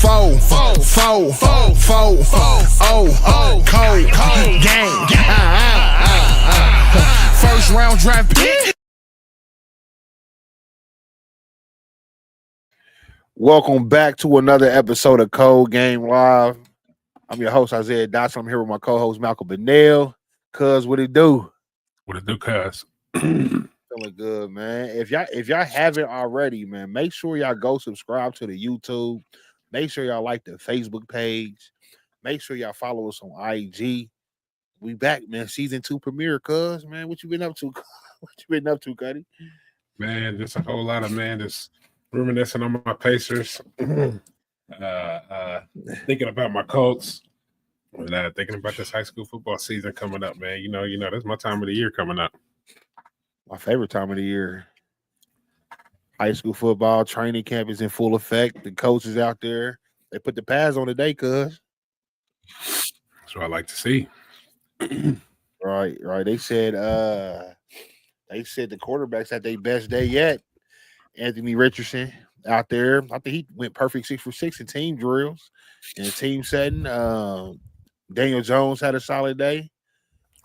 Cold game. First round draft pick. Welcome back to another episode of Cold Game Live. I'm your host, Isaiah Dotson. I'm here with my co-host, Malcolm Bennell. Cuz, what it do? What it do, cuz? Feeling good, man. If y'all haven't already, man, make sure y'all go subscribe to the YouTube. Make sure y'all like the Facebook page. Make sure y'all follow us on IG. We back, man. Season 2 premiere, cuz, man. What you been up to? What you been up to, Cuddy? Man, just a whole lot of, just reminiscing on my Pacers. Thinking about my Colts. And thinking about this high school football season coming up, man. You know, that's my time of the year coming up. My favorite time of the year. High school football training camp is in full effect. The coaches out there, they put the pads on today, cuz. That's what I like to see. Right. They said the quarterbacks had their best day yet. Anthony Richardson out there. I think he went perfect 6 for 6 in team drills and team setting. Daniel Jones had a solid day.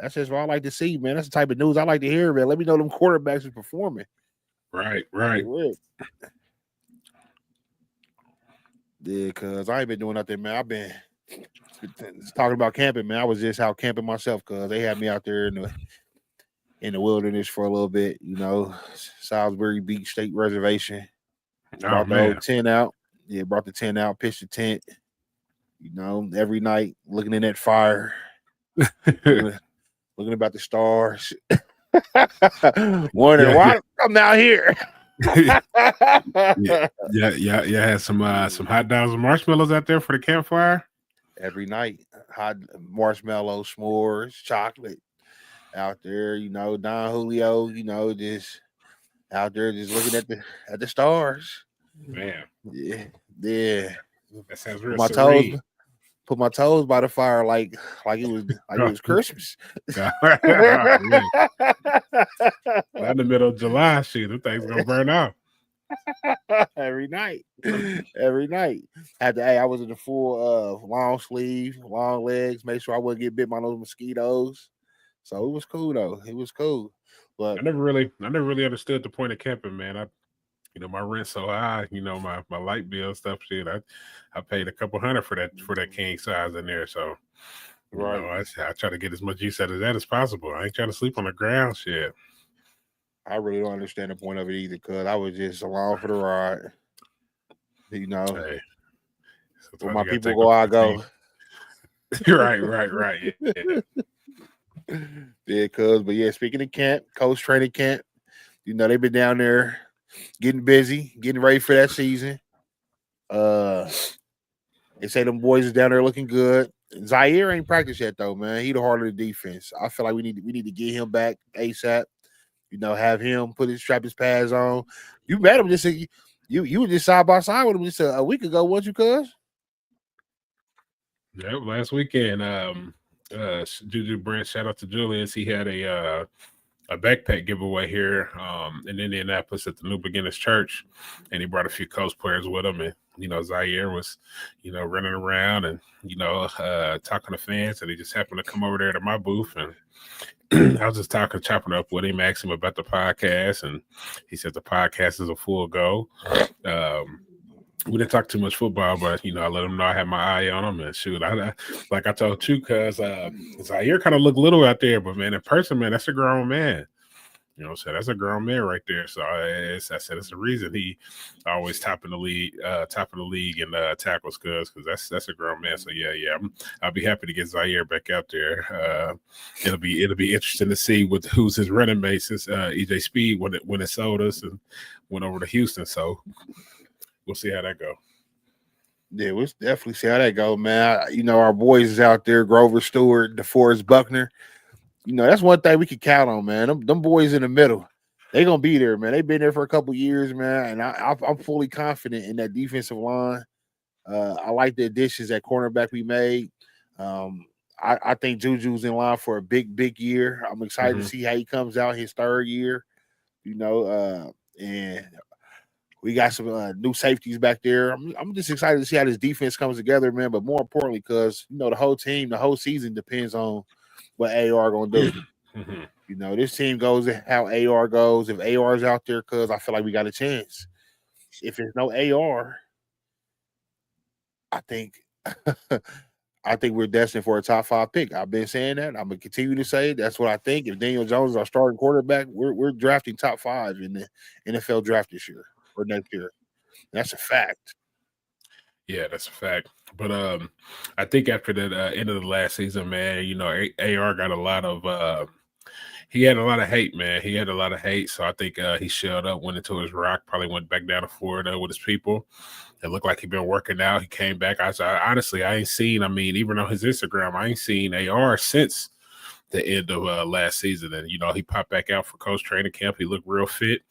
That's just what I like to see, man. That's the type of news I like to hear, man. Let me know them quarterbacks are performing. Right. Yeah, because I ain't been doing nothing, man. I've been talking about camping, man. I was just out camping myself because they had me out there in the wilderness for a little bit, you know, Salisbury Beach State Reservation. Brought the old tent out. Yeah, brought the tent out, pitched the tent, you know, every night looking in that fire, looking about the stars, wondering why I'm out here. yeah. Had some hot dogs and marshmallows out there for the campfire. Every night, hot marshmallows, s'mores, chocolate out there. You know, Don Julio. You know, just out there, just looking at the stars. Man, yeah. That sounds real. Put my toes by the fire like it was Christmas. Not in the middle of July, shit. Them things gonna burn out. Every night. I was in the full long sleeve, long legs, make sure I wouldn't get bit by those mosquitoes. So it was cool though. It was cool. But I never really understood the point of camping, man. My rent's so high, my light bill stuff, shit. I paid a couple $100 for that king size in there. So I try to get as much use out of that as possible. I ain't trying to sleep on the ground, shit. I really don't understand the point of it either, cuz I was just along for the ride. You know, hey, when my people go, I go. Right. Yeah, cuz. But yeah, speaking of camp, Colts Training Camp, they've been down there getting busy, getting ready for that season. They say them boys is down there looking good. Zaire ain't practiced yet though, man. He the heart of the defense. I feel like we need to get him back ASAP. Have him strap his pads on. You met him you were just side by side with him just a week ago, weren't you, cuz? Yeah, last weekend. Juju Brent, shout out to Julius. He had a backpack giveaway here in Indianapolis at the New Beginners Church, and he brought a few Colts players with him. And Zaire was running around and talking to fans, and he just happened to come over there to my booth, and I was just chopping up with him, asking him about the podcast, and he said the podcast is a full go. We didn't talk too much football, but I let him know I had my eye on him, and shoot, like I told you, cuz Zaire kind of looked little out there, but man, in person, man, that's a grown man. So that's a grown man right there. So I said it's the reason he always top in the league in tackles, cuz that's a grown man. So yeah, I'll be happy to get Zaire back out there. It'll be interesting to see who's his running mate since EJ Speed when it sold us and went over to Houston. So we'll see how that go. Yeah, we'll definitely see how that go, man. Our boys is out there, Grover Stewart, DeForest Buckner. That's one thing we can count on, man. Them boys in the middle, they gonna be there, man. They've been there for a couple years, man, and I'm fully confident in that defensive line. I like the additions at cornerback we made. I think Juju's in line for a big year. I'm excited to see how he comes out his third year. And We got some new safeties back there. I'm just excited to see how this defense comes together, man. But more importantly, because the whole team, the whole season depends on what AR gonna do. This team goes how AR goes. If AR is out there, cause I feel like we got a chance. If there's no AR, I think I think we're destined for a top 5 pick. I've been saying that. I'm gonna continue to say it. That's what I think. If Daniel Jones is our starting quarterback, we're drafting top 5 in the NFL draft this year or next year. That's a fact. Yeah, that's a fact. But I think after the end of the last season, man, AR got a lot of he had a lot of hate, man. He had a lot of hate. So I think he shelled up, went into his rock, probably went back down to Florida with his people. It looked like he'd been working out. He came back. Honestly, I ain't seen, even on his Instagram, I ain't seen AR since the end of last season. And, he popped back out for Colts Training Camp. He looked real fit,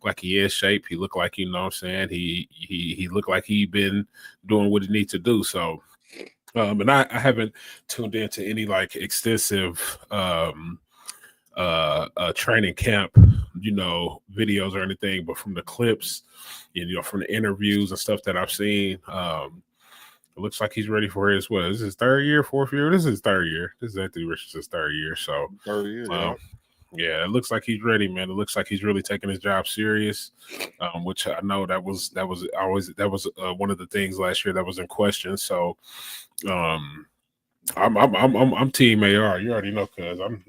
like he in shape. He looked like, what I'm saying, he looked like he been doing what he needs to do. So, and I haven't tuned into any like extensive training camp, videos or anything, but from the clips, from the interviews and stuff that I've seen, it looks like he's ready for his This is his 3rd year, 4th year. This is his 3rd year. This is Anthony Richardson's 3rd year. So 3rd year, yeah, it looks like he's ready, man. It looks like he's really taking his job serious, which I know that was one of the things last year that was in question. So I'm Team AR. You already know, cuz I'm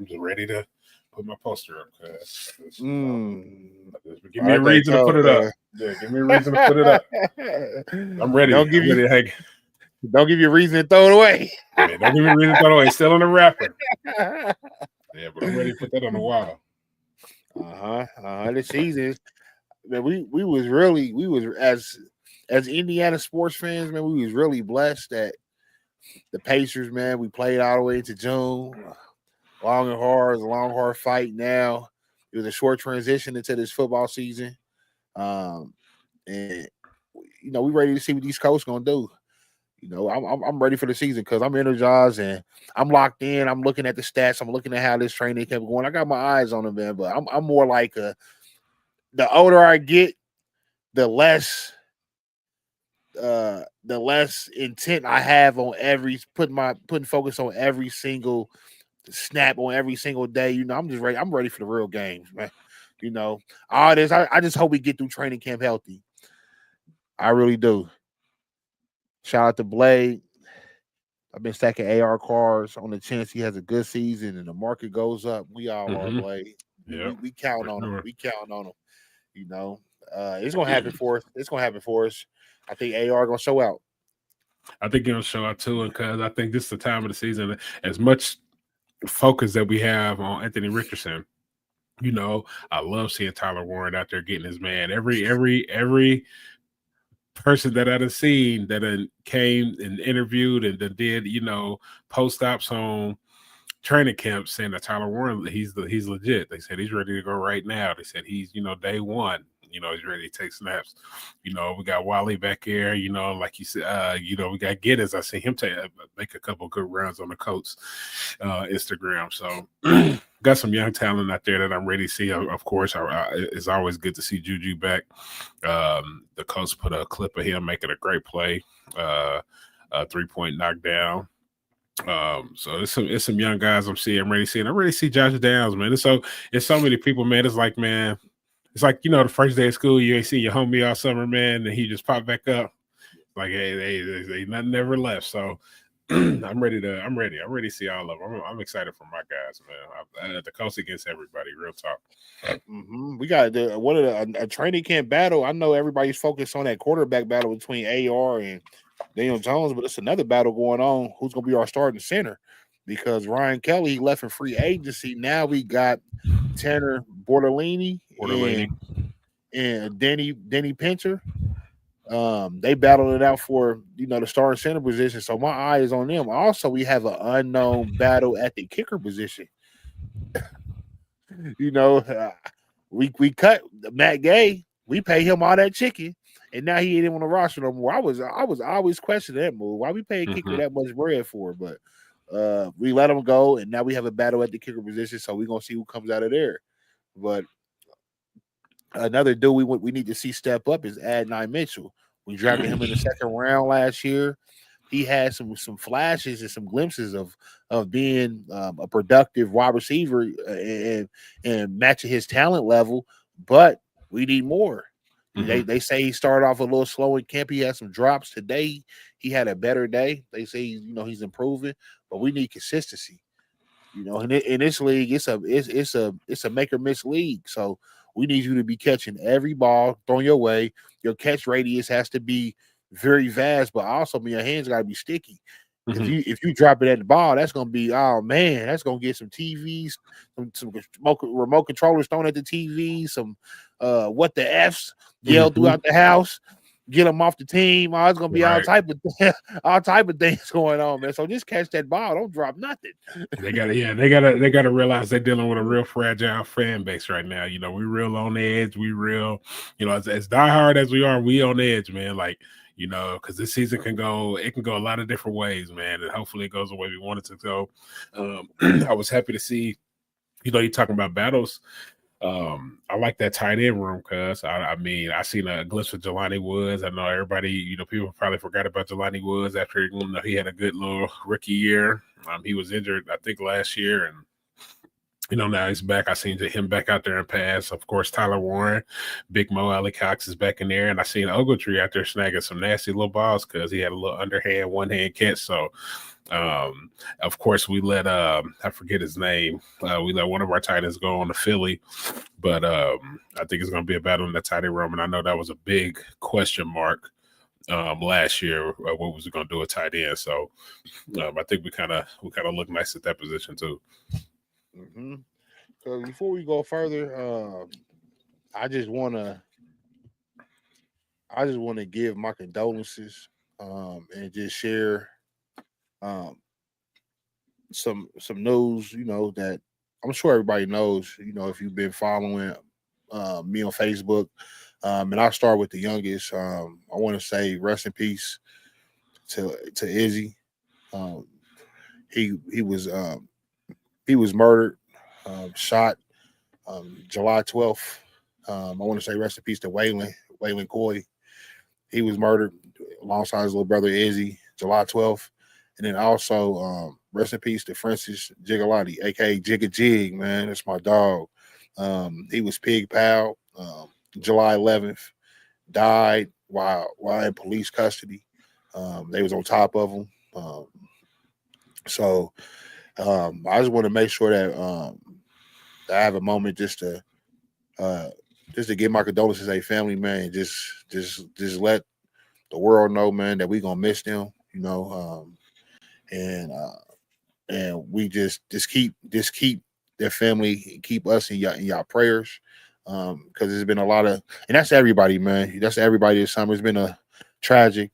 just ready to put my poster up, cuz. Give me a reason to put it up. Yeah, give me a reason to put it up. I'm ready. Don't give you a reason to throw it away. Yeah, don't give me a reason to throw it away. It's still in the wrapper. Yeah, but I'm ready to put that on the wall. This season, man, we was as Indiana sports fans, man, we was really blessed that the Pacers, man, we played all the way into June. Long and hard. It was a long, hard fight. Now it was a short transition into this football season. And we ready to see what these coaches gonna do. I'm ready for the season because I'm energized and I'm locked in. I'm looking at the stats. I'm looking at how this training kept going. I got my eyes on them, man. But I'm more like the older I get, the less intent I have on putting focus on every single snap on every single day. I'm just ready. I'm ready for the real games, man. All this. I just hope we get through training camp healthy. I really do. Shout out to Blade. I've been stacking AR cards on the chance he has a good season and the market goes up. We all are, Blade. Yeah, we count on him. We count on him. It's gonna happen for us. It's gonna happen for us. I think AR gonna show out. I think he'll show out too, because I think this is the time of the season. As much focus that we have on Anthony Richardson, I love seeing Tyler Warren out there getting his man. Every person that I've seen that came and interviewed and that did, post-ops on training camp saying that Tyler Warren, he's legit. They said he's ready to go right now. They said he's, day one. He's ready to take snaps. We got Wally back here, like you said, we got Giddens. I see him make a couple good runs on the Colts Instagram. So got some young talent out there that I'm ready to see. Of course, it's always good to see Juju back. The Colts put a clip of him making a great play, a 3-point knockdown. So it's some young guys I'm seeing. I'm ready to see Josh Downs, man. It's so many people, man. It's like, man, it's like, the first day of school, you ain't seen your homie all summer, man, and he just popped back up. Like, hey, they nothing never left. So I'm ready to see all of them. I'm excited for my guys, man. The Colts against everybody, real talk. We got a training camp battle. I know everybody's focused on that quarterback battle between AR and Daniel Jones, but it's another battle going on. Who's going to be our starting center? Because Ryan Kelly left in free agency. Now we got Tanner Bortolini and Denny Pinter. They battled it out for the starting center position. So my eye is on them. Also, we have an unknown battle at the kicker position. We cut Matt Gay. We pay him all that chicken, and now he ain't even on the roster no more. I was always questioning that move. Why we pay a kicker that much bread for? But we let him go, and now we have a battle at the kicker position. So we're gonna see who comes out of there. But Another dude we need to see step up is Adonai Mitchell. We drafted him in the second round last year. He had some flashes and some glimpses of being a productive wide receiver and matching his talent level, but we need more. They say he started off a little slow in camp. He had some drops today. He had a better day. They say he's improving, but we need consistency. In this league, it's a make or miss league. So we need you to be catching every ball thrown your way. Your catch radius has to be very vast, but also your hands got to be sticky. If you drop it at the ball, that's gonna be that's gonna get some TVs, some remote controllers thrown at the TV, some what the F's yelled throughout the house, get them off the team. It's gonna be all type of things going on, man. So just catch that ball, don't drop nothing. They gotta realize they're dealing with a real fragile fan base right now. We real on edge. We real, as diehard as we are, we on edge, man. Like, because this season can go a lot of different ways, man. And hopefully it goes the way we want it to go. I was happy to see, you're talking about battles. I like that tight end room because I seen a glimpse of Jelani Woods. I know everybody, people probably forgot about Jelani Woods after he had a good little rookie year. He was injured, I think, last year, and now he's back. I seen him back out there and pass. Of course, Tyler Warren, Big Mo, Ali Cox is back in there, and I seen Ogletree out there snagging some nasty little balls because he had a little underhand, one-hand catch. So, of course, we let I forget his name. We let one of our tight ends go on to Philly, but I think it's going to be a battle in the tight end room, and I know that was a big question mark last year. What was it going to do with tight end? So, I think we kind of look nice at that position too. So before we go further, I just want to give my condolences and just share some news, that I'm sure everybody knows, if you've been following me on Facebook. And I'll start with the youngest. I want to say rest in peace to Izzy. He was murdered, shot July 12th. I want to say rest in peace to Waylon Coy. He was murdered alongside his little brother Izzy, July 12th. And then also rest in peace to Francis Gigalotti, aka Jigga Jig, man. That's my dog. He was Pig Pal, July 11th, died while in police custody. They was on top of him. So I just want to make sure that I have a moment just to give my condolences to a family, man. Just let the world know, man, that we gonna miss them, and we just keep their family, keep us in y'all prayers, because there's been a lot of, and that's everybody, man. That's everybody this summer. It's been a tragic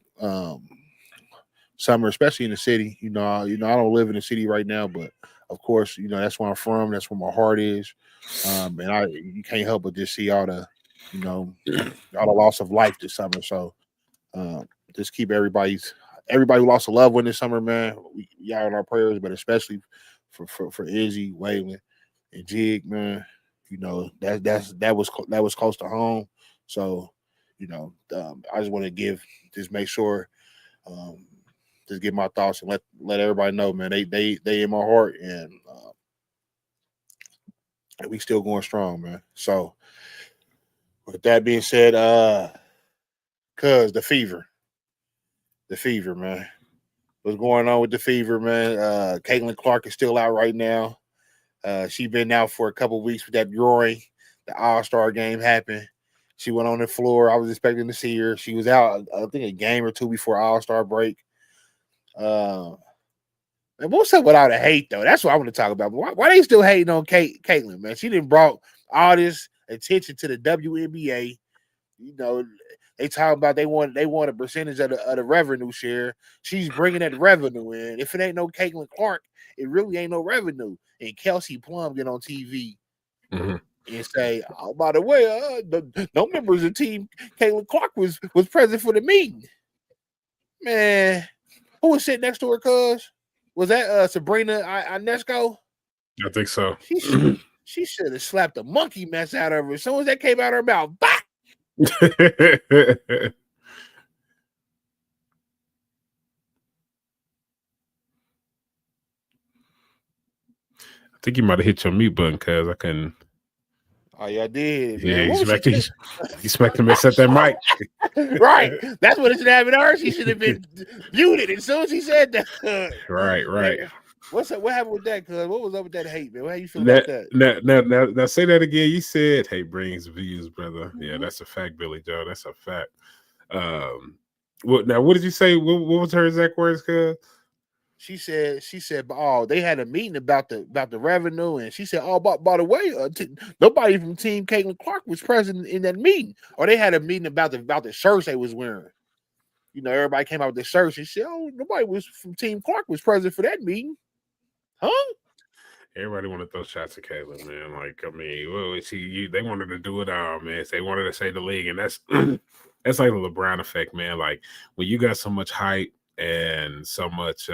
summer, especially in the city. I don't live in the city right now, but of course, that's where I'm from. That's where my heart is, and you can't help but just see all the loss of life this summer. So just keep everybody who lost a loved one this summer, man. We out in our prayers, but especially for Izzy, Waylon, and Jig, man. That was close to home. So, I just want to make sure, just give my thoughts and let everybody know, man. They in my heart, and we still going strong, man. So, with that being said, cuz the fever, man. What's going on with the fever, man? Caitlin Clark is still out right now. She's been out for a couple weeks with that groin. The All-Star game happened. She went on the floor. I was expecting to see her. She was out, I think, a game or two before All-Star break. And what's up with all the hate, though? That's what I want to talk about. Why they still hating on Caitlin, man? She done brought all this attention to the WNBA. They talk about they want a percentage of the revenue share. She's bringing that revenue in. If it ain't no Caitlin Clark, it really ain't no revenue. And Kelsey Plum get on TV and say, "Oh, by the way, no members of the team Caitlin Clark was present for the meeting." Man, who was sitting next to her? Cuz was that Sabrina Ionesco? I think so. She should have slapped the monkey mess out of her as soon as that came out of her mouth. Bah! I think you might have hit your mute button, cuz I couldn't. Oh, yeah, I did, Yeah, man. you What was smacked, she you smacked him and set that mic. Right. That's what it should have been her. She should have been muted as soon as she said that. Right. Hey, what happened with that, cuz? What was up with that hate, man? How you feel about that? Now, say that again. You said, "Hey, brings views, brother." Yeah, that's a fact, Billy Joe. That's a fact. What did you say? What was her exact words, cuz? She said, oh, they had a meeting about the revenue, and she said, oh, by the way, nobody from Team Caitlin Clark was present in that meeting, or they had a meeting about the shirts they was wearing. You know, everybody came out with the shirts. She said, oh, nobody was from Team Clark was present for that meeting, huh? Everybody wanted to throw shots at Caitlin, man. Like, I mean, they wanted to do it all, man. They wanted to save the league, and that's that's like the LeBron effect, man. Like when you got so much hype and so much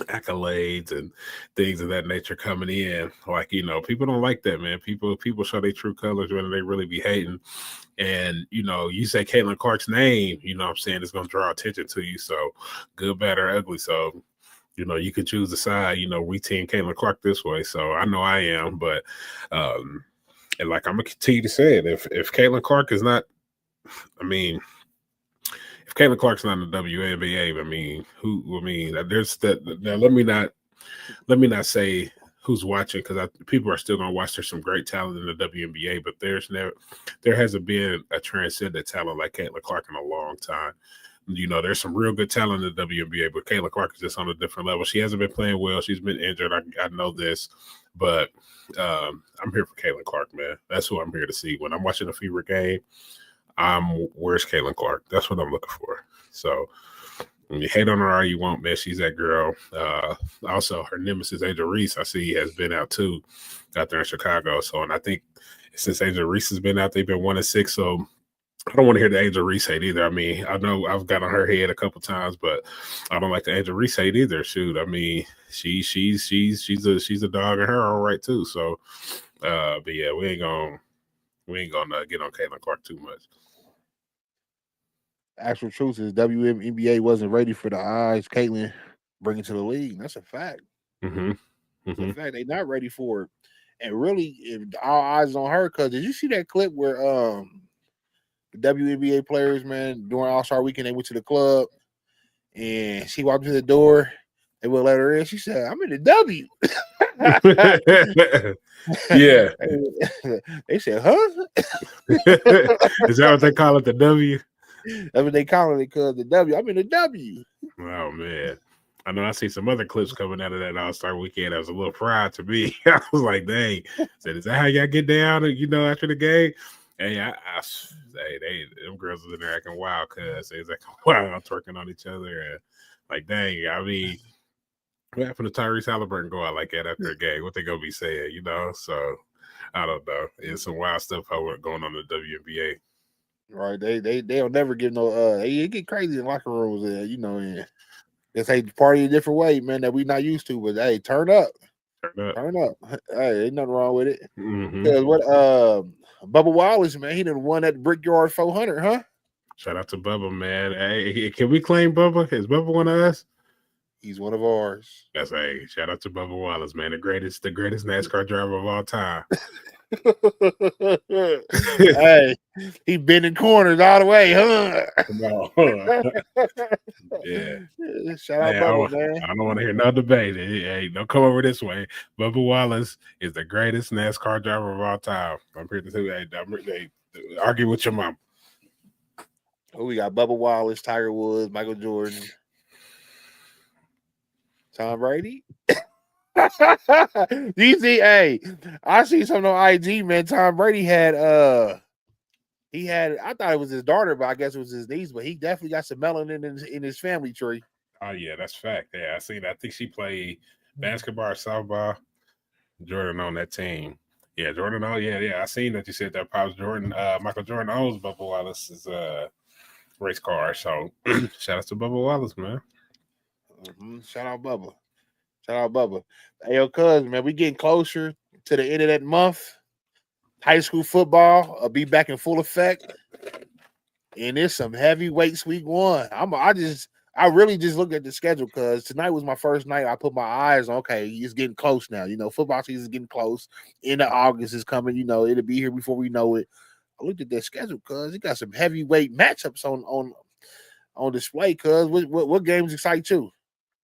accolades and things of that nature coming in, like, you know, people don't like that, man. People show their true colors when they really be hating. And, you know, you say Caitlin Clark's name, you know what I'm saying, it's going to draw attention to you. So good, bad, or ugly. So, you know, you can choose the side, you know, we team Caitlin Clark this way. So I know I am, but and like I'm going to continue to say it. If Caitlin Clark is not, I mean, if Caitlin Clark's not in the WNBA, I mean, there's that. Now, let me not say who's watching, because people are still going to watch. There's some great talent in the WNBA, but there hasn't been a transcendent talent like Caitlin Clark in a long time. You know, there's some real good talent in the WNBA, but Caitlin Clark is just on a different level. She hasn't been playing well. She's been injured. I know this, but I'm here for Caitlin Clark, man. That's who I'm here to see. When I'm watching a Fever game, where's Caitlin Clark? That's what I'm looking for. So when you hate on her all you want, man, she's that girl. Also, her nemesis, Angel Reese, I see has been out too out there in Chicago. So, and I think since Angel Reese has been out, they've been 1-6. So I don't want to hear the Angel Reese hate either. I mean, I know I've got on her head a couple times, but I don't like the Angel Reese hate either. Shoot, I mean, she's a dog in her all right too. So, but yeah, we ain't gonna get on Caitlin Clark too much. Actual truth is WNBA wasn't ready for the eyes Caitlin bringing to the league. That's a fact. Mm-hmm. That's a fact. They're not ready for it. And really, if all eyes on her, because did you see that clip where the WNBA players, man, during All-Star Weekend, they went to the club and she walked to the door. They would let her in. She said, I'm in the W. Yeah. They said, huh? Is that what they call it, the W? That's what they call it, because the W. I'm in the W. Oh, man. I know I see some other clips coming out of that All-Star Weekend. That was a little pride to me. I was like, dang. Said, is that how y'all get down, you know, after the game? Hey, them girls was in there acting wild, cuz they was acting wild, twerking on each other, and like, dang, I mean, what happened to Tyrese Halliburton go out like that after a game? What they gonna be saying, you know? So I don't know. It's some wild stuff going on in the WNBA. Right, they'll never give no. They get crazy in locker rooms, you know, and it's like party a different way, man, that we not used to. But hey, turn up. Hey, ain't nothing wrong with it. Mm-hmm. Because what Bubba Wallace, man, he done won that Brickyard 400, huh? Shout out to Bubba, man. Hey, can we claim Bubba? Is Bubba one of us? He's one of ours. That's shout out to Bubba Wallace, man. The greatest NASCAR driver of all time. Hey, he bending corners all the way, huh? No. Yeah. Shout out Bubba, man. I don't want to hear no debate. Hey, don't come over this way. Bubba Wallace is the greatest NASCAR driver of all time. I'm here to argue with your mom. Oh, we got Bubba Wallace, Tiger Woods, Michael Jordan, Tom Brady. You see, hey, I see something on IG, man. Tom Brady had I thought it was his daughter, but I guess it was his niece, but he definitely got some melanin in his family tree. Oh yeah, that's fact. Yeah, I seen that. I think she played basketball or softball. Jordan on that team. Yeah, Jordan. Oh yeah. I seen that you said that Pops Jordan, Michael Jordan owns Bubba Wallace's race car. So shout out to Bubba Wallace, man. Shout out Bubba. Hey, yo, cuz, man, we getting closer to the end of that month. High school football will be back in full effect. And there's some heavyweights week 1. I really just looked at the schedule because tonight was my first night. I put my eyes on, okay, it's getting close now. Football season is getting close. End of August is coming. It'll be here before we know it. I looked at that schedule because it got some heavyweight matchups on display. Cuz what games excite you?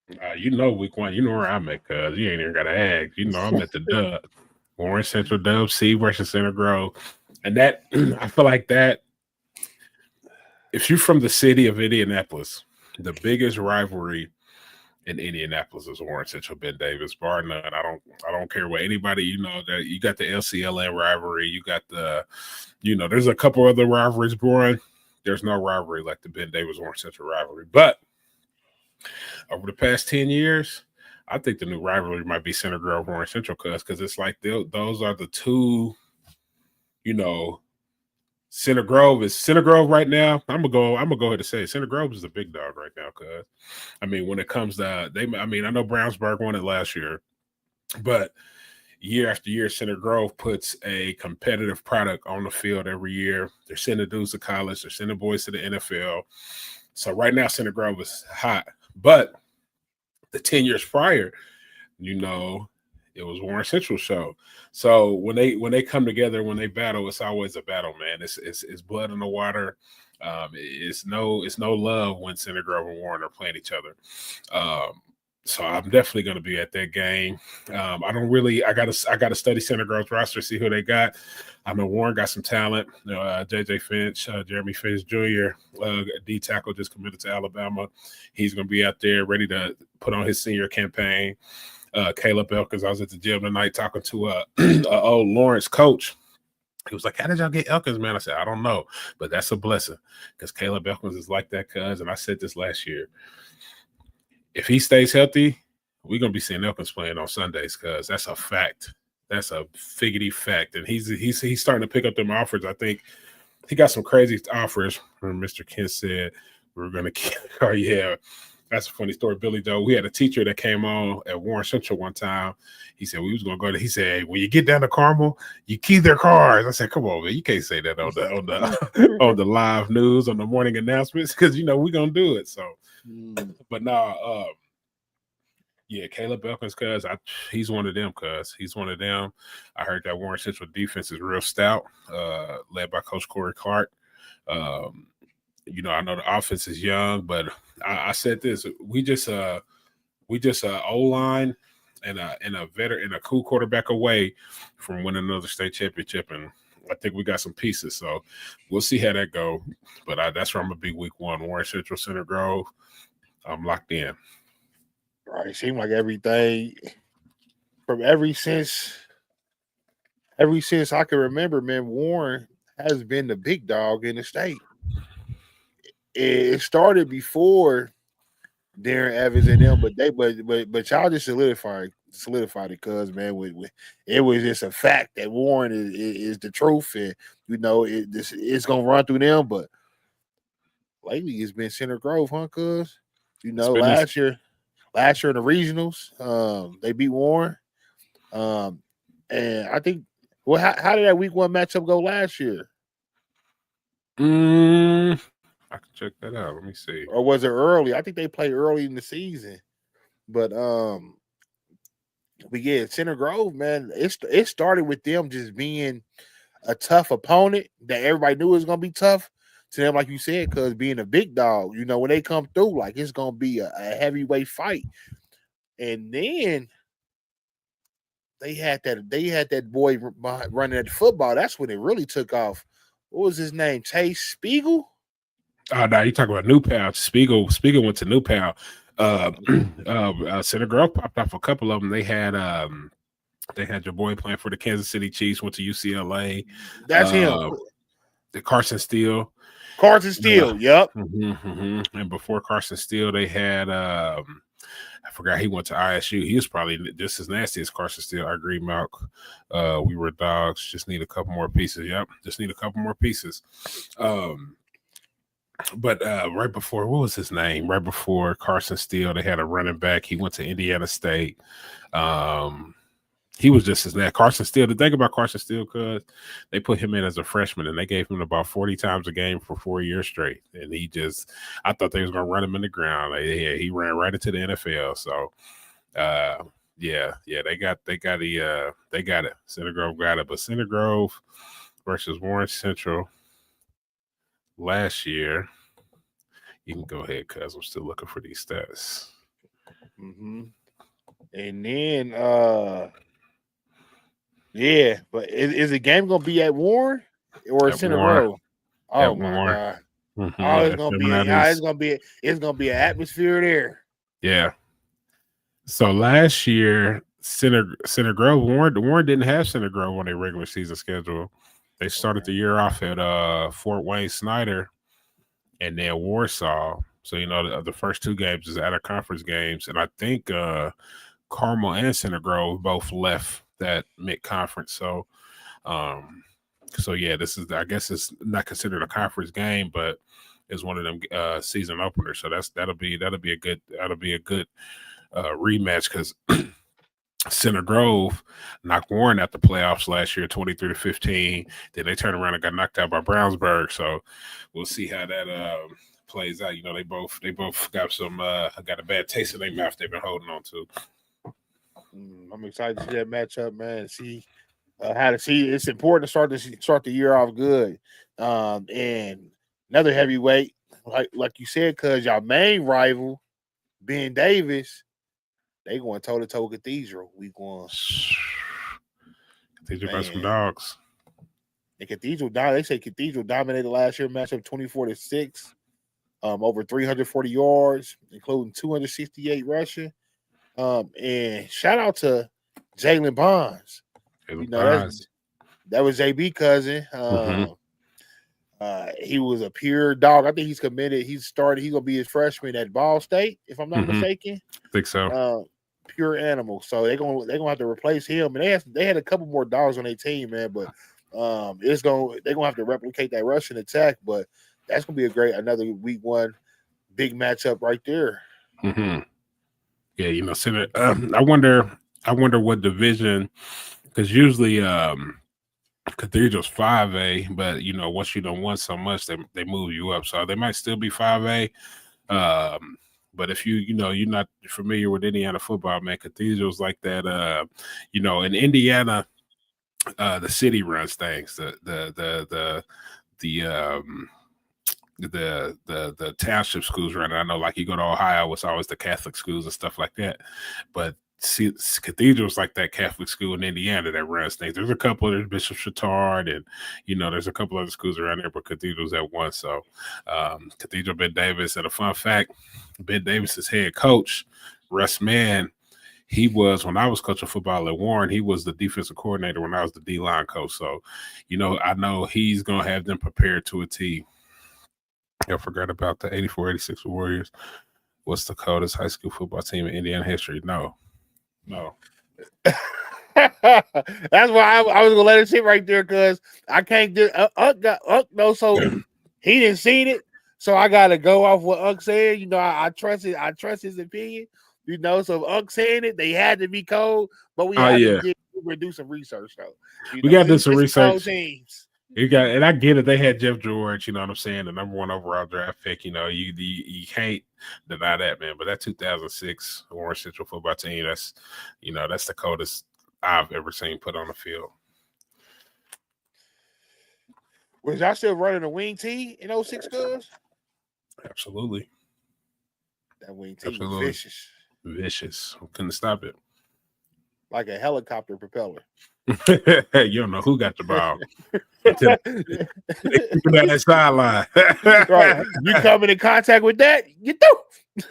Week 1, where I'm at, cuz you ain't even gotta ask. I'm at the Dub. Warren Central Dub C versus Center Grove. And that I feel like that if you're from the city of Indianapolis, the biggest rivalry in Indianapolis is Warren Central Ben Davis, bar none. I don't care what anybody, that you got the LCLN rivalry, you got the, there's a couple other rivalries born. There's no rivalry like the Ben Davis Warren Central rivalry. But over the past 10 years, I think the new rivalry might be Center Grove Warren Central because it's like those are the two, Center Grove right now. I'm gonna go ahead and say Center Grove is the big dog right now. Cause when it comes to I know Brownsburg won it last year, but year after year, Center Grove puts a competitive product on the field every year. They're sending dudes to college. They're sending boys to the NFL. So right now, Center Grove is hot. But the 10 years prior, it was Warren Central show. So when they come together, when they battle, it's always a battle, man. It's blood in the water. It's no love when Center Grove and Warren are playing each other. So I'm definitely going to be at that game. I gotta study Center Grove's roster, see who they got. I know Warren got some talent. JJ Finch, Jeremy Finch Jr., D tackle just committed to Alabama. He's going to be out there ready to put on his senior campaign. Caleb Elkins, I was at the gym tonight talking to a old Lawrence coach. He was like, how did y'all get Elkins, man? I said, I don't know, but that's a blessing because Caleb Elkins is like that, cuz. And I said this last year. If he stays healthy, we're going to be seeing Elkins playing on Sundays because that's a fact. That's a figgity fact. And he's starting to pick up them offers. I think he got some crazy offers. Mr. Kent said we're going to – oh, yeah. That's a funny story, Billy Joe. We had a teacher that came on at Warren Central one time. He said we was gonna go to. He said, hey, when you get down to Carmel, you key their cars. I said, come on, man, you can't say that on the live news on the morning announcements because we're gonna do it. So, but now, yeah, Caleb Elkins, cuz he's one of them. He's one of them. I heard that Warren Central defense is real stout, led by Coach Corey Clark. I know the offense is young, but I said this: we just O-line and a veteran and a cool quarterback away from winning another state championship, and I think we got some pieces. So we'll see how that go. But that's where I'm gonna be week 1. Warren Central, Center Grove. I'm locked in. Right, it seemed like everything from ever since I can remember, man. Warren has been the big dog in the state. It started before Darren Evans and them, but y'all just solidified it, because man, it was just a fact that Warren is the truth, and it's gonna run through them. But lately, it's been Center Grove, huh? Cause last year in the regionals, they beat Warren, and I think. Well, how did that week 1 matchup go last year? I can check that out. Let me see. Or was it early? I think they played early in the season. But yeah, Center Grove, man, it started with them just being a tough opponent that everybody knew was gonna be tough to them, like you said, because being a big dog, when they come through, like it's gonna be a heavyweight fight. And then they had that boy running at the football. That's when it really took off. What was his name? Chase Spiegel? Oh, no, you talking about New Pal. Spiegel went to New Pal. Center Grove popped off a couple of them. They had your boy playing for the Kansas City Chiefs, went to UCLA. That's him. The Carson Steele. Yep. And before Carson Steele, they had I forgot he went to ISU. He was probably just as nasty as Carson Steele. I agree, Malk. We were dogs. Just need a couple more pieces. Yep. Just need a couple more pieces. But right before, what was his name? Right before Carson Steele, they had a running back. He went to Indiana State. he was just as that. Carson Steele, the thing about Carson Steele, because they put him in as a freshman and they gave him about 40 times a game for 4 years straight. And I thought they was going to run him in the ground. He ran right into the NFL. So, they got it. Center Grove got it. But Center Grove versus Warren Central last year, you can go ahead because I'm still looking for these stats. Mm-hmm. And then, but is the game gonna be at Warren or At Center Warren. Grove? Oh At my Warren. God! Mm-hmm. Oh, it's gonna be an atmosphere there. Yeah. So last year, Center Grove, Warren didn't have Center Grove on their regular season schedule. They started the year off at Fort Wayne Snyder and then Warsaw. So the first two games is out of conference games, and I think Carmel and Center Grove both left that mid conference. So, this is, I guess it's not considered a conference game, but it's one of them season openers. So that'll be a good rematch because Center Grove knocked Warren out the playoffs last year, 23-15. Then they turned around and got knocked out by Brownsburg. So we'll see how that plays out. They both got got a bad taste in their mouth they've been holding on to. I'm excited to see that matchup, man. See how to see. It's important to start the year off good. And another heavyweight, like you said, because y'all main rival, Ben Davis, they going toe to toe Cathedral week 1. Cathedral got some dogs. And they say Cathedral dominated last year matchup 24-6, over 340 yards, including 268 rushing. And shout out to Jalen Bonds. That was JB cousin. He was a pure dog. I think he's committed. He's gonna be his freshman at Ball State, if I'm not mistaken. I think so. Pure animal. So they're gonna have to replace him. And they had a couple more dogs on their team, man. But they're gonna have to replicate that rushing attack. But that's gonna be another week 1 big matchup right there. Mm-hmm. Yeah, Center. I wonder what division, because usually Cathedral's 5A, but once you don't won so much, they move you up. So they might still be 5A. But if you're not familiar with Indiana football, man, Cathedral's like that. In Indiana, the city runs things. The township schools run it. I know, like you go to Ohio, it's always the Catholic schools and stuff like that. But Cathedral's like that Catholic school in Indiana that runs things. There's a couple. There's Bishop Chatard, and there's a couple other schools around there, but Cathedral's at one. So Cathedral, Ben Davis. And a fun fact: Ben Davis's head coach, Russ Mann, he was, when I was coaching football at Warren, he was the defensive coordinator when I was the D-line coach. So, I know he's gonna have them prepared to a T. I forgot about the 84-86 Warriors. What's the coldest high school football team in Indiana history? No. That's why I was gonna let it sit right there, because I can't do so he didn't see it, so I gotta go off what Unc said. I trust his opinion. So if Unc saying it, they had to be cold, but we have to do some research though. We gotta do some research. Teams. And I get it. They had Jeff George, you know what I'm saying, the number 1 overall draft pick. You can't deny that, man. But that 2006 Warren Central football team, that's the coldest I've ever seen put on the field. Was y'all still running a wing tee in 06, cuz? Absolutely. That wing tee was vicious. Couldn't stop it. Like a helicopter propeller. You don't know who got the ball. Down that sideline. Right. You come in contact with that, you do.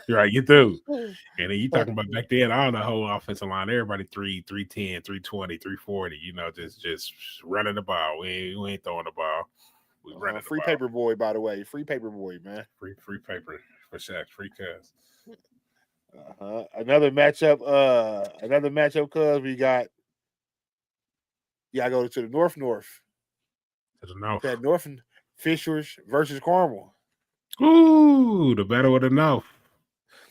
Right, you do. And then you talking about back then, I don't know, the whole offensive line, everybody 310, 320, 340, just running the ball. We ain't throwing the ball. We running free the ball. Paper boy, by the way. Free paper boy, man. Free paper for Shaq, free cuz. Another matchup, cuz we got. Yeah, I go to the north. To the north. That North Fishers versus Carmel. Ooh, the battle of the north.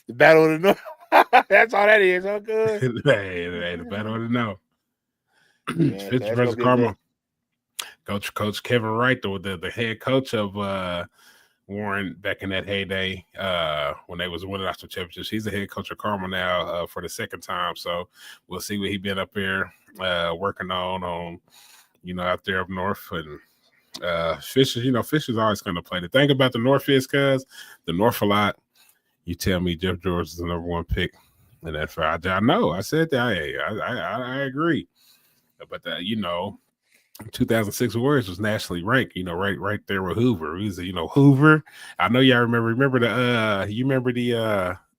The battle of the north. That's all that is, huh, cuz? Hey, the battle of the north. Yeah, so Fisher that's versus gonna be a good. Carmel. Coach Kevin Wright, the head coach of Warren back in that heyday when they was winning national championships. He's the head coach of Carmel now for the second time. So we'll see what he been up there working on out there up north. And Fisher's always going to play. The thing about the North is, cuz the North a lot. You tell me Jeff George is the number one pick in that fight. I know. I said that. I agree. But 2006 Warriors was nationally ranked, right there with Hoover. He was, Hoover. I know y'all remember the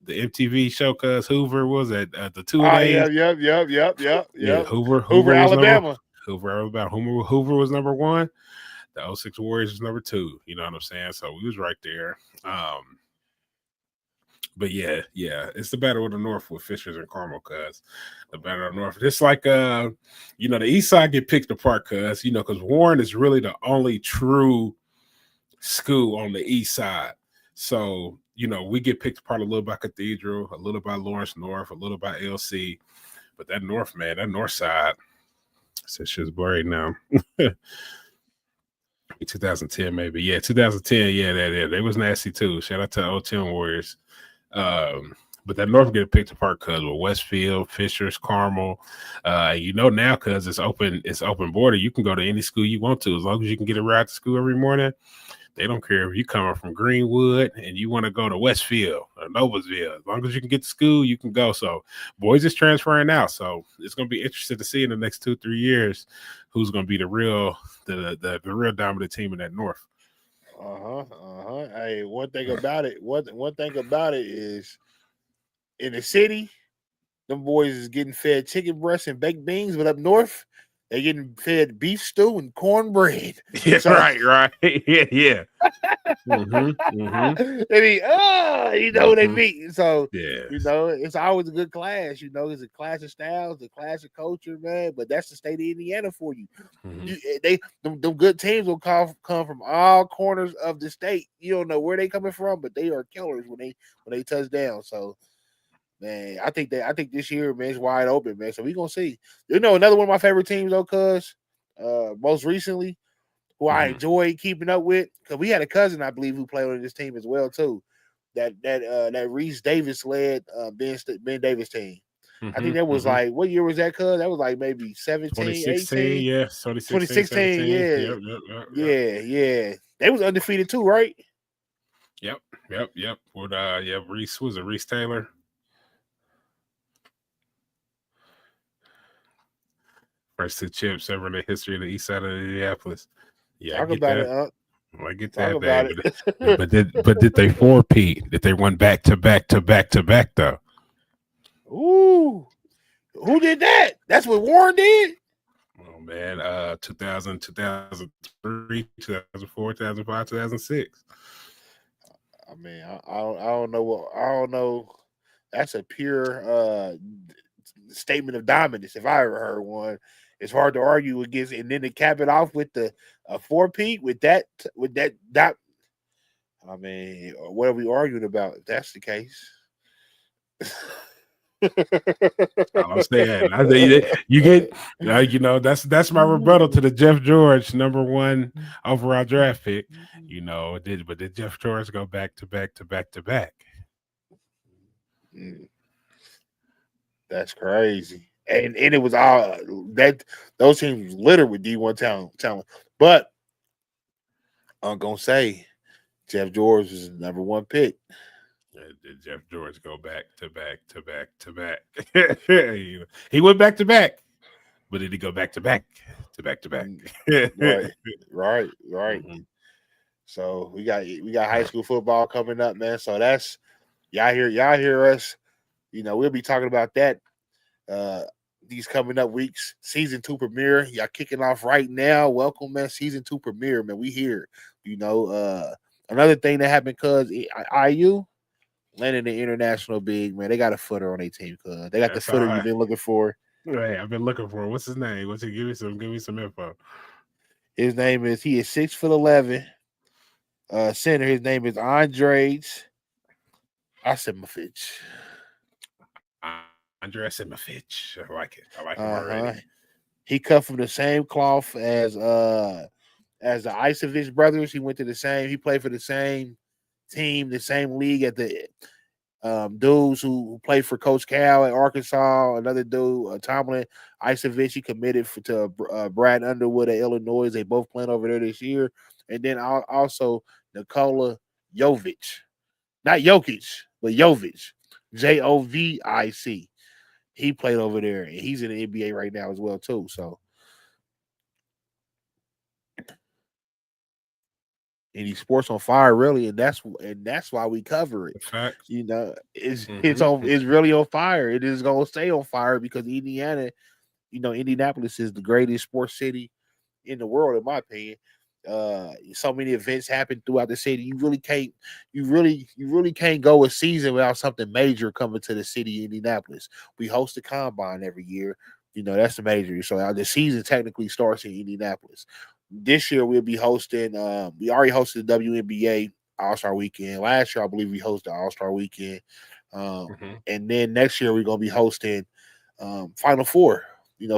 MTV show, cuz Hoover was at the two Oh, days. Yep. Hoover Hoover, was Alabama. Hoover, Alabama. Hoover was number one. The 06 Warriors was number two. You know what I'm saying? So we was right there. But yeah, it's the battle of the North with Fishers and Carmel, cuz the battle of the North. It's like the East Side get picked apart, cuz because Warren is really the only true school on the East Side. So we get picked apart a little by Cathedral, a little by Lawrence North, a little by LC, but that North Side, since she's buried now. 2010 maybe, 2010, they was nasty too. Shout out to 010 Warriors. But that North get picked apart because with Westfield, Fishers, Carmel, now because it's open border, you can go to any school you want to as long as you can get a ride to school every morning. They don't care if you coming from Greenwood and you want to go to Westfield or Noblesville. As long as you can get to school, you can go. So boys is transferring out. So it's going to be interesting to see in the next 2-3 years who's going to be the real dominant team in that North. Hey, one thing about it is in the city, them boys is getting fed chicken breasts and baked beans, but up north, they're getting fed beef stew and cornbread. Yeah, so, right. Yeah. They mean, what they mean. So, yeah, it's always a good class. It's a class of styles, a class of culture, man. But that's the state of Indiana for you. Them good teams will come from all corners of the state. You don't know where they coming from, but they are killers when they touch down. So, man, I think this year, man, is wide open, man. So we gonna see. Another one of my favorite teams, though, cuz most recently, who I enjoyed keeping up with, because we had a cousin, I believe, who played on this team as well too. That Reese Davis led Ben Davis team. I think that was like, what year was that, cuz? That was like maybe 17, 2016, 18? yeah, 2016, yeah. Yep. Yeah. They was undefeated too, right? Yep. With Reese, was it Reese Taylor? First 2 chips ever in the history of the east side of Indianapolis. Yeah, Talk about it, I get Talk that, about baby. But did they four-peat? Did they run back to back though? Ooh, who did that? That's what Warren did. Oh man, 2000, 2003, 2004, 2005, 2006. I mean, I don't know. That's a pure statement of dominance. If I ever heard one, it's hard to argue against. And then to cap it off with the 4-peat with that. I mean, what are we arguing about? If that's the case. I'm saying, you get, that's my rebuttal to the Jeff George #1 overall draft pick. Did Jeff George go back to back to back to back? That's crazy. And it was all those teams was littered with D1 talent. But I'm gonna say Jeff George was the #1 pick. Did Jeff George go back to back to back to back? He went back to back, but did he go back to back to back to back? Right. So we got high school football coming up, man. So that's y'all hear us. We'll be talking about that these coming up weeks. Season 2 premiere, y'all kicking off right now. Welcome, man. Season 2 premiere, man. We here. Another thing that happened, cuz IU landing the international big, man. They got a footer on their team, cuz they got the footer you've been looking for. Hey, I've been looking for. What's his name? Give me some info. His name is 6'11". Center. His name is Andres Asimovich. Andres Asimovich. I like it. I like him already. He cut from the same cloth as the Isovich brothers. He went to the same. He played for the same team, the same league at the dudes who played for Coach Cal at Arkansas. Another dude, Tomlin Isovich, he committed to Brad Underwood at Illinois. They both playing over there this year. And then also Nikola Jovic, not Jokic, but Jovic, Jovic. He played over there, and he's in the NBA right now as well too. So, and he sports on fire, really, and that's why we cover it. Facts. You know, it's really on fire. It is gonna stay on fire because Indiana, Indianapolis is the greatest sports city in the world, in my opinion. So many events happen throughout the city. You really can't go a season without something major coming to the city of Indianapolis. We host the combine every year. That's the major. So the season technically starts in Indianapolis. This year we'll be hosting. We already hosted the WNBA All-Star Weekend. Last year I believe we hosted All-Star Weekend. And then next year we're gonna be hosting Final Four.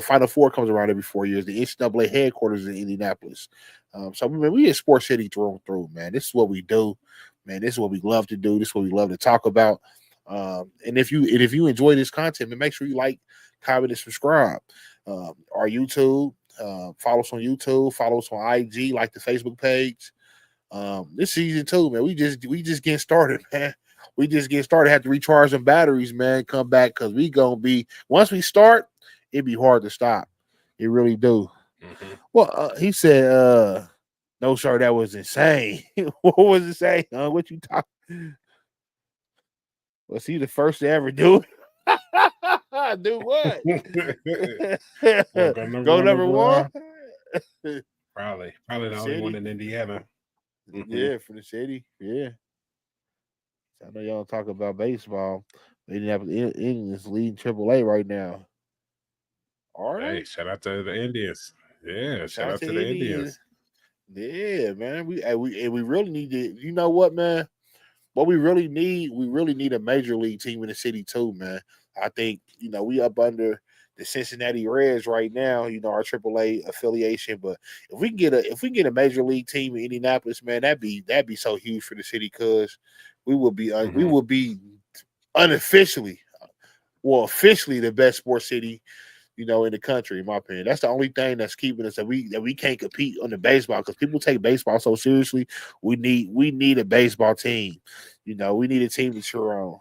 Final Four comes around every 4 years. The NCAA headquarters in Indianapolis. So we in Sports City through and through, man. This is what we do, man. This is what we love to do. This is what we love to talk about. And if you enjoy this content, man, make sure you like, comment, and subscribe. Our YouTube, follow us on YouTube, follow us on IG, like the Facebook page. This season 2, man, we just getting started, man. We just getting started. Have to recharge some batteries, man. Come back because we gonna be once we start, it'd be hard to stop. It really do. Mm-hmm. Well, he said, no, sir, that was insane. What was it saying? What you talking? Was he the first to ever do it? Do what? Go number one? Probably the only one in Indiana. Mm-hmm. Yeah, from the city. Yeah. I know y'all talk about baseball. England's leading AAA right now. All right. Hey, shout out to the Indians. Yeah, shout out to the Indians. Yeah, man. We really need to. You know what, man? What we really need a major league team in the city too, man. I think we up under the Cincinnati Reds right now. Our AAA affiliation, but if we can get a major league team in Indianapolis, man, that'd be so huge for the city because we will be unofficially, officially the best sports city. In the country, in my opinion. That's the only thing that's keeping us that we can't compete on the baseball because people take baseball so seriously. We need a baseball team. We need a team to cheer on.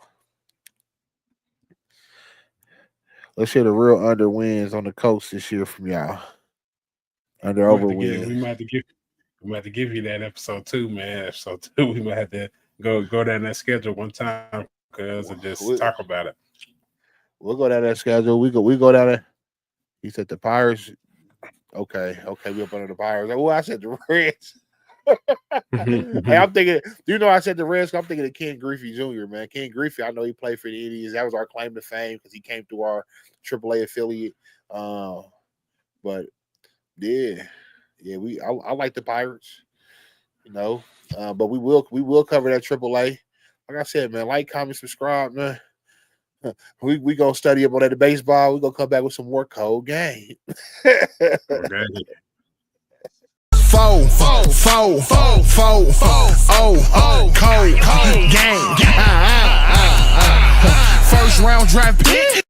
Let's hear the real under wins on the Colts this year from y'all. Under over wins. We might have to give you that episode 2, man. Episode 2, we might have to go down that schedule one time because and just talk about it. We'll go down that schedule. We go down there. He said the Pirates. Okay, we up under the Pirates. Well, I said the Reds. Hey, I'm thinking. I said the Reds. I'm thinking of Ken Griffey Jr. Man, Ken Griffey. I know he played for the Indians. That was our claim to fame because he came through our AAA affiliate. But yeah. I like the Pirates. But we will cover that AAA. Like I said, man, like, comment, subscribe, man. We gonna study up on that baseball. We gonna come back with some more cold game. Cold game. First round draft pick.